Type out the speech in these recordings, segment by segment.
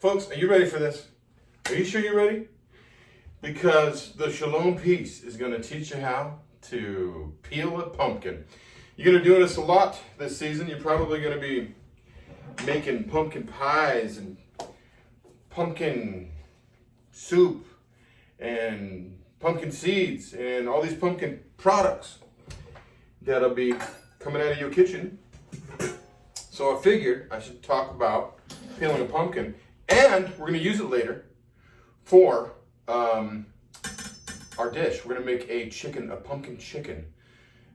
Folks, are you ready for this? Are you sure you're ready? Because the Shalom piece is going to teach you how to peel a pumpkin. You're going to do this a lot this season. You're probably going to be making pumpkin pies and pumpkin soup and pumpkin seeds and all these pumpkin products that'll be coming out of your kitchen. So I figured I should talk about peeling a pumpkin, and we're going to use it later for our dish. We're going to make a pumpkin chicken.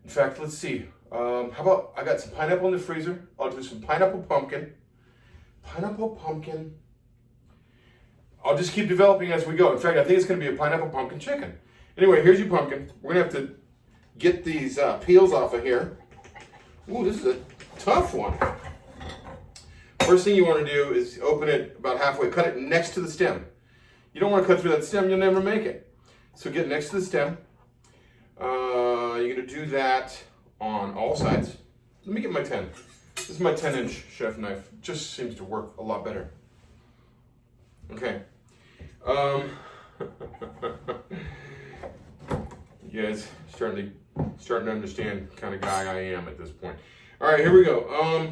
In fact, let's see. How about I got some pineapple in the freezer. I'll do some pineapple pumpkin. I'll just keep developing as we go. In fact, I think it's going to be a pineapple pumpkin chicken. Anyway, here's your pumpkin. We're going to have to get these peels off of here. Ooh, this is a tough one. First thing you want to do is open it about halfway. Cut it next to the stem. You don't want to cut through that stem. You'll never make it. So get next to the stem. You're going to do that on all sides. Let me get my 10. This is my 10-inch chef knife. Just seems to work a lot better. Okay. You guys starting to understand the kind of guy I am at this point. All right, here we go.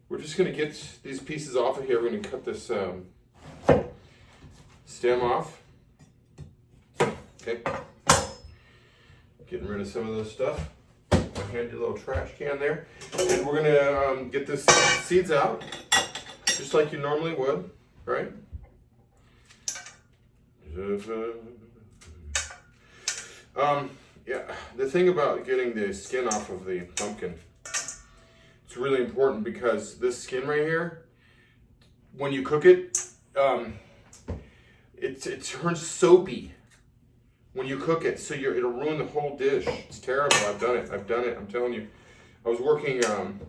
We're just going to get these pieces off of here. We're going to cut this stem off. Okay. Getting rid of some of this stuff. My handy little trash can there. And we're going to get the seeds out, just like you normally would, right? Yeah, the thing about getting the skin off of the pumpkin, it's really important because this skin right here, when you cook it, it turns soapy when you cook it, so it'll ruin the whole dish. It's terrible. I've done it. I'm telling you. I was working.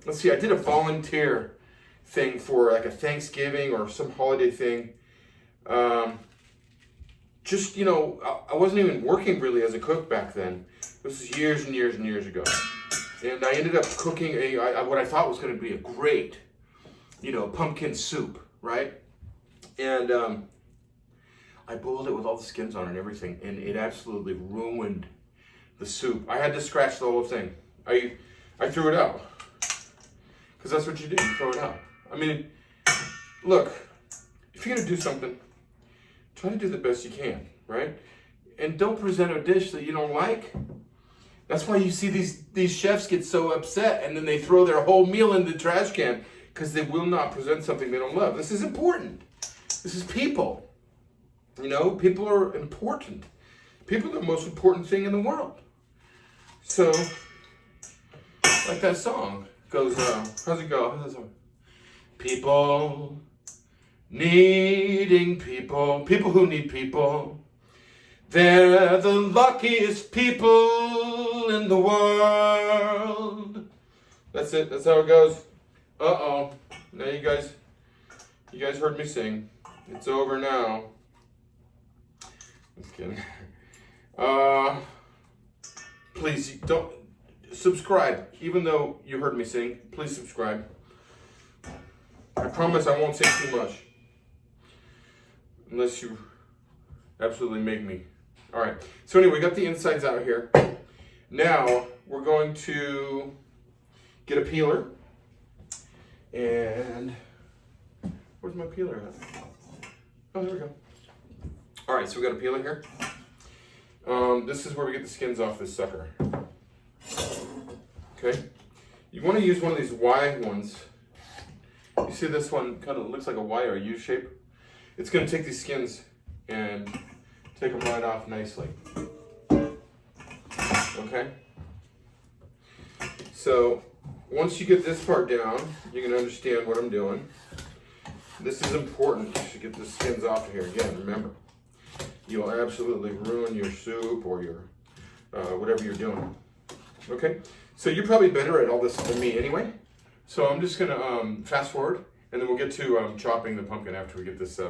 Let's see. I did a volunteer thing for like a Thanksgiving or some holiday thing. Just, I wasn't even working really as a cook back then. This was years and years and years ago. And I ended up cooking what I thought was going to be a great, pumpkin soup, right? And I boiled it with all the skins on it and everything, and it absolutely ruined the soup. I had to scratch the whole thing. I threw it out. Because that's what you do, you throw it out. I mean, look, if you're going to do something, try to do the best you can, right? And don't present a dish that you don't like. That's why you see these chefs get so upset and then they throw their whole meal in the trash can because they will not present something they don't love. This is important. This is people. People are important. People are the most important thing in the world. So, like that song goes, how's it go? How's that song? People needing people. People who need people. They're the luckiest people in the world. That's it. That's how it goes. Uh-oh. Now you guys heard me sing. It's over now. Just kidding. Please don't subscribe. Even though you heard me sing, please subscribe. I promise I won't sing too much. Unless you absolutely make me. All right. So anyway, we got the insides out here. Now we're going to get a peeler. And where's my peeler at? Oh, there we go. All right, so we got a peeler here. This is where we get the skins off this sucker. Okay. You want to use one of these Y ones. You see this one kind of looks like a Y or a U shape? It's going to take these skins and take them right off nicely. Okay? So, once you get this part down, you can understand what I'm doing. This is important to get the skins off of here. Again, remember, you'll absolutely ruin your soup or your whatever you're doing. Okay? So you're probably better at all this than me anyway. So I'm just going to fast forward, and then we'll get to chopping the pumpkin after we get this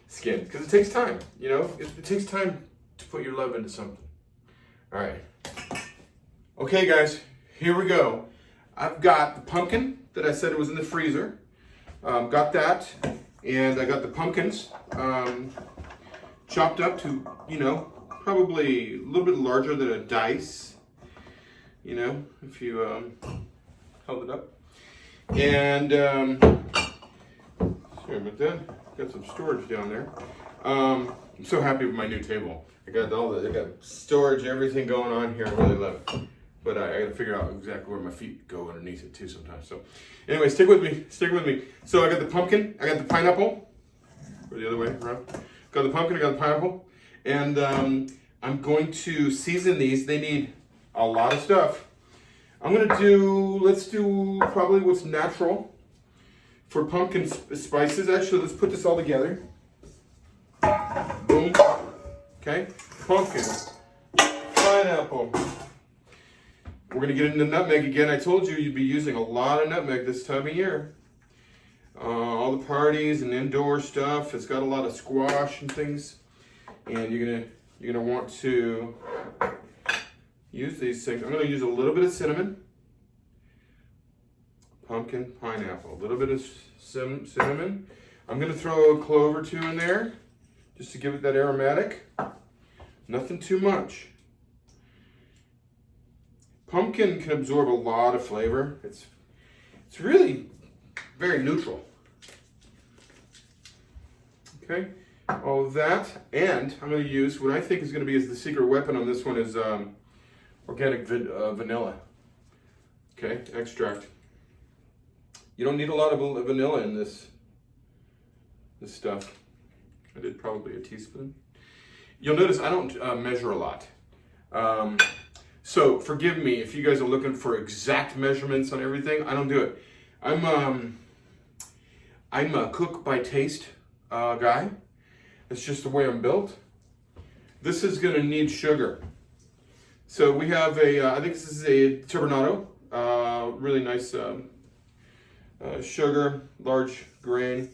skin. Because it takes time, It takes time to put your love into something. All right. Okay, guys, here we go. I've got the pumpkin that I said it was in the freezer. Got that. And I got the pumpkins chopped up to, probably a little bit larger than a dice. If you held it up. And sorry about that. Got some storage down there. I'm so happy with my new table. I got storage, everything going on here. I really love it. But I got to figure out exactly where my feet go underneath it too sometimes. So anyway, stick with me. So I got the pumpkin, I got the pineapple, or the other way around. Got the pumpkin, I got the pineapple. And I'm going to season these. They need a lot of stuff. Let's do probably what's natural for pumpkin spices. Actually, let's put this all together. Boom. Okay, pumpkin, pineapple. We're going to get into nutmeg again. I told you you'd be using a lot of nutmeg this time of year. All the parties and indoor stuff. It's got a lot of squash and things. And you're gonna want to use these things. I'm going to use a little bit of cinnamon. Pumpkin, pineapple. A little bit of cinnamon. I'm going to throw a clove or two in there just to give it that aromatic. Nothing too much. Pumpkin can absorb a lot of flavor. It's really very neutral. Okay, all of that, and I'm going to use what I think is going to be the secret weapon on this one is organic vanilla. Okay, extract. You don't need a lot of vanilla in this stuff. I did probably a teaspoon. You'll notice I don't measure a lot. So forgive me if you guys are looking for exact measurements on everything. I don't do it. I'm a cook by taste guy. It's just the way I'm built. This is going to need sugar. So we have I think this is a turbinado. Really nice sugar, large grain.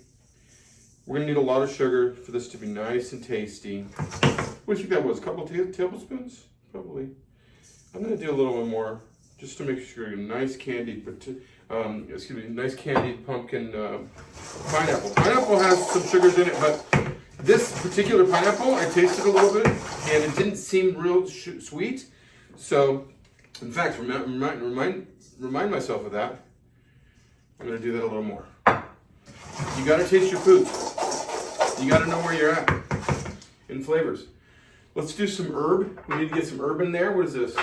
We're going to need a lot of sugar for this to be nice and tasty. What do you think that was? A couple tablespoons? Probably. I'm going to do a little bit more just to make sure nice candied, nice candied pumpkin pineapple. Pineapple has some sugars in it, but this particular pineapple, I tasted a little bit, and it didn't seem real sweet. So, in fact, remind myself of that. I'm going to do that a little more. You got to taste your food. You got to know where you're at in flavors. Let's do some herb. We need to get some herb in there. What is this?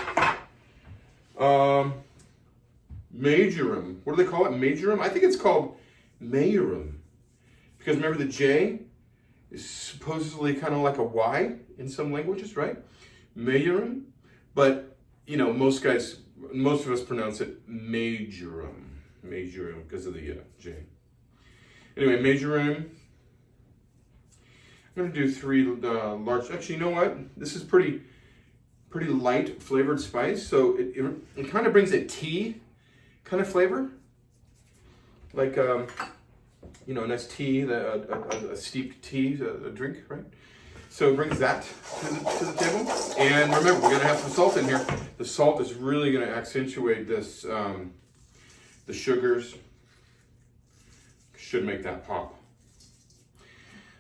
Majoram. What do they call it? Majoram? I think it's called majoram. Because remember the J is supposedly kind of like a Y in some languages, right? Majoram. But, most of us pronounce it majoram. Majoram because of the J. Anyway, majoram. I'm going to do 3 large. Actually, you know what? This is pretty light flavored spice, so it kind of brings a tea kind of flavor, like a nice tea, a steeped tea, a drink, right? So it brings that to the table. And remember, we're going to have some salt in here. The salt is really going to accentuate this. The sugars should make that pop.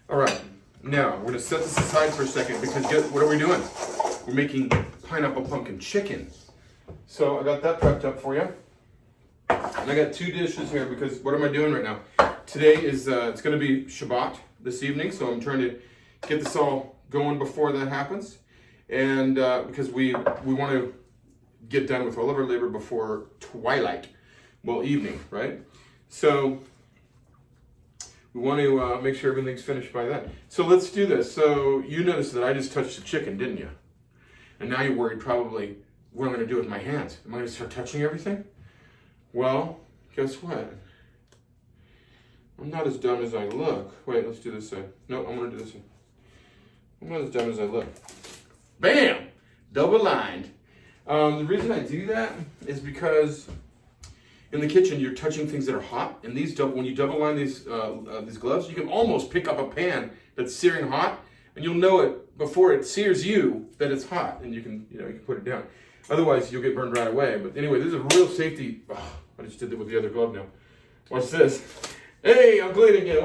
All right. Now, we're going to set this aside for a second because what are we doing? We're making pineapple pumpkin chicken. So I got that prepped up for you. And I got 2 dishes here because what am I doing right now? Today is, it's going to be Shabbat this evening, so I'm trying to get this all going before that happens. And because we want to get done with all of our labor before twilight. Well, evening, right? So we want to make sure everything's finished by then. So let's do this. So you noticed that I just touched the chicken, didn't you? And now you're worried probably what I'm going to do with my hands. Am I going to start touching everything? Well, guess what? I'm not as dumb as I look. Wait, let's do this side. No, I'm going to do this side. I'm not as dumb as I look. Bam! Double lined. The reason I do that is because in the kitchen, you're touching things that are hot, and when you double line these gloves, you can almost pick up a pan that's searing hot, and you'll know it before it sears you that it's hot, and you can put it down. Otherwise, you'll get burned right away. But anyway, this is a real safety. Oh, I just did that with the other glove now. Watch this. Hey, I'm cleaning again.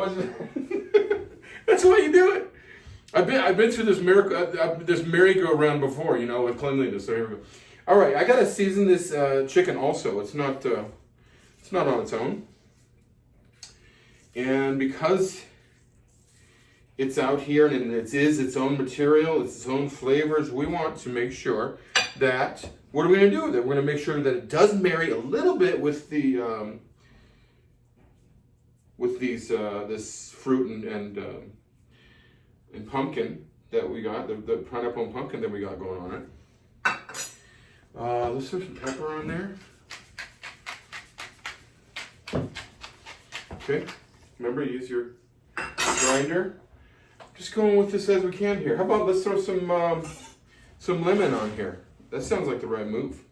That's the way you do it. I've been through this merry-go-round before, you know, with cleanliness. So here we go. All right, I gotta season this chicken also. It's not on its own, and because it's out here and it is its own material, it's its own flavors, we want to make sure that what are we gonna do with it? We're gonna make sure that it does marry a little bit with the this fruit and pumpkin that we got, the pineapple and pumpkin that we got going on it. Let's throw some pepper on there. Okay, remember, use your grinder. Just going with this as we can here. How about let's throw some lemon on here. That sounds like the right move.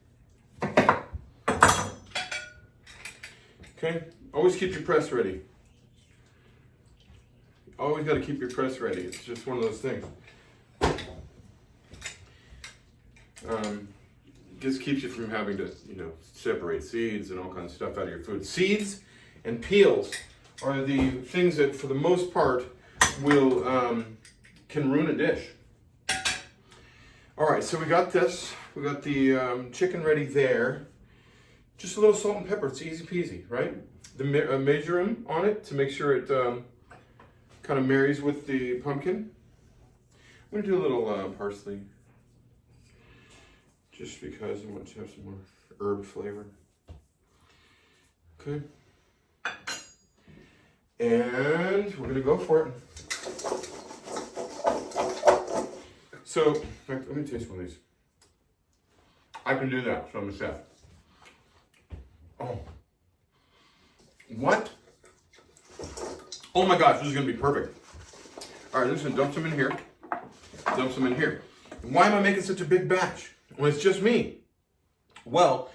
Okay, always keep your press ready. Always got to keep your press ready. It's just one of those things. Just keeps you from having to, you know, separate seeds and all kinds of stuff out of your food. Seeds and peels are the things that, for the most part, will can ruin a dish. All right, so we got this. We got the chicken ready there. Just a little salt and pepper. It's easy peasy, right? The marjoram on it to make sure it kind of marries with the pumpkin. I'm gonna do a little parsley, just because I want to have some more herb flavor. Okay. And we're gonna go for it. So, in fact, let me taste one of these. I can do that, so I'm a chef. Oh. What? Oh my gosh, this is gonna be perfect. All right, I'm just gonna dump some in here. Dump some in here. And why am I making such a big batch? Well, it's just me. Well,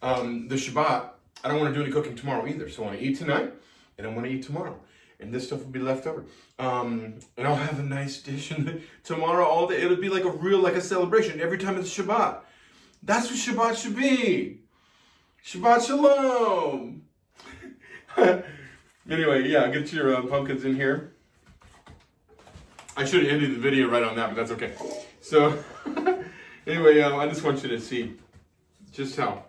the Shabbat, I don't want to do any cooking tomorrow either. So I want to eat tonight, and I want to eat tomorrow. And this stuff will be left over. And I'll have a nice dish tomorrow all day. It'll be like a celebration every time it's Shabbat. That's what Shabbat should be. Shabbat Shalom. Anyway, yeah, get your pumpkins in here. I should have ended the video right on that, but that's okay. So, anyway, I just want you to see just how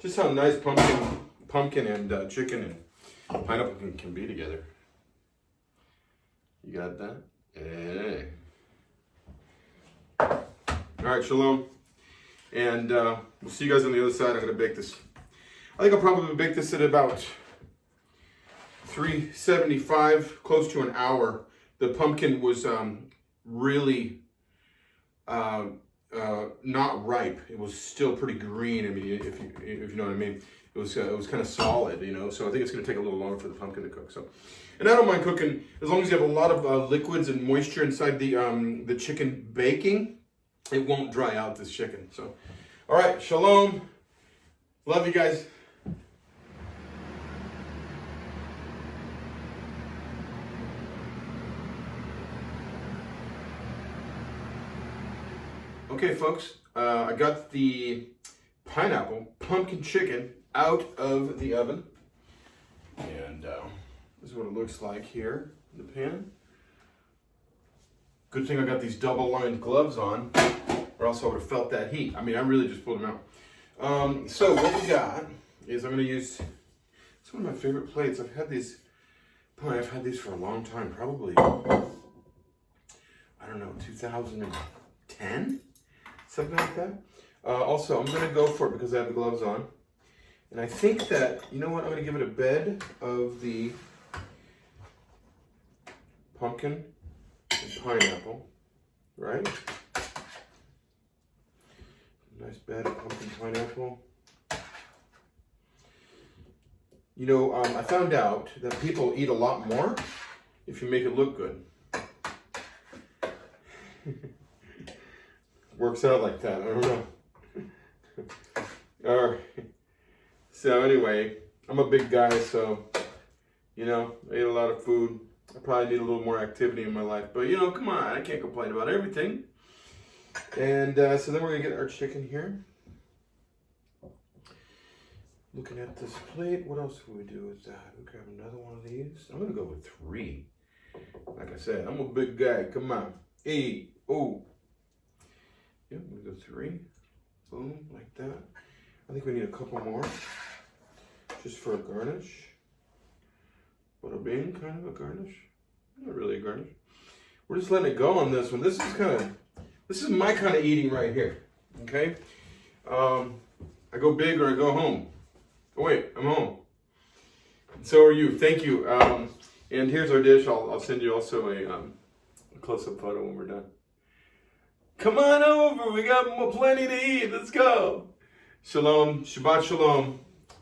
nice pumpkin and chicken and pineapple can be together. You got that? Hey. All right, shalom. And we'll see you guys on the other side. I'm going to bake this. I think I'll probably bake this at about 375, close to an hour. The pumpkin was really not ripe. It was still pretty green. I mean, if you know what I mean. It was kind of solid, you know. So I think it's going to take a little longer for the pumpkin to cook. So, and I don't mind cooking as long as you have a lot of liquids and moisture inside the chicken baking. It won't dry out this chicken. So, all right, shalom. Love you guys. Okay, folks, I got the pineapple pumpkin chicken out of the oven, and this is what it looks like here in the pan. Good thing I got these double-lined gloves on, or else I would have felt that heat. I mean, I really just pulled them out. So what we got is I'm going to use, it's one of my favorite plates. I've had these for a long time, probably, I don't know, 2010? Something like that. Also, I'm going to go for it because I have the gloves on. And I think that, you know what, I'm going to give it a bed of the pumpkin and pineapple, right? Nice bed of pumpkin pineapple. You know, I found out that people eat a lot more if you make it look good. Works out like that, I don't know. All right. So anyway, I'm a big guy, so, you know, I eat a lot of food. I probably need a little more activity in my life. But, you know, come on, I can't complain about everything. And so then we're going to get our chicken here. Looking at this plate, what else can we do with that? We'll grab another one of these. I'm gonna go with 3. Like I said, I'm a big guy. Come on. Hey, oh. Yeah, I'm gonna go 3. Boom, like that. I think we need a couple more. Just for a garnish. Bada bing, kind of a garnish. Not really a garnish. We're just letting it go on this one. This is my kind of eating right here. Okay? I go big or I go home. Oh wait, I'm home. And so are you. Thank you. And here's our dish. I'll send you also a close-up photo when we're done. Come on over. We got plenty to eat. Let's go. Shalom. Shabbat shalom.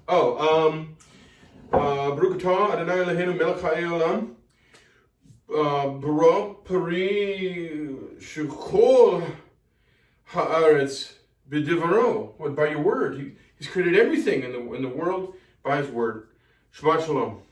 Oh, Baruch atah Adonai Eloheinu melech ha'olam. Bara pari shekol haaretz b'divaro. What, by your word? He's created everything in the world by his word. Shabbat shalom.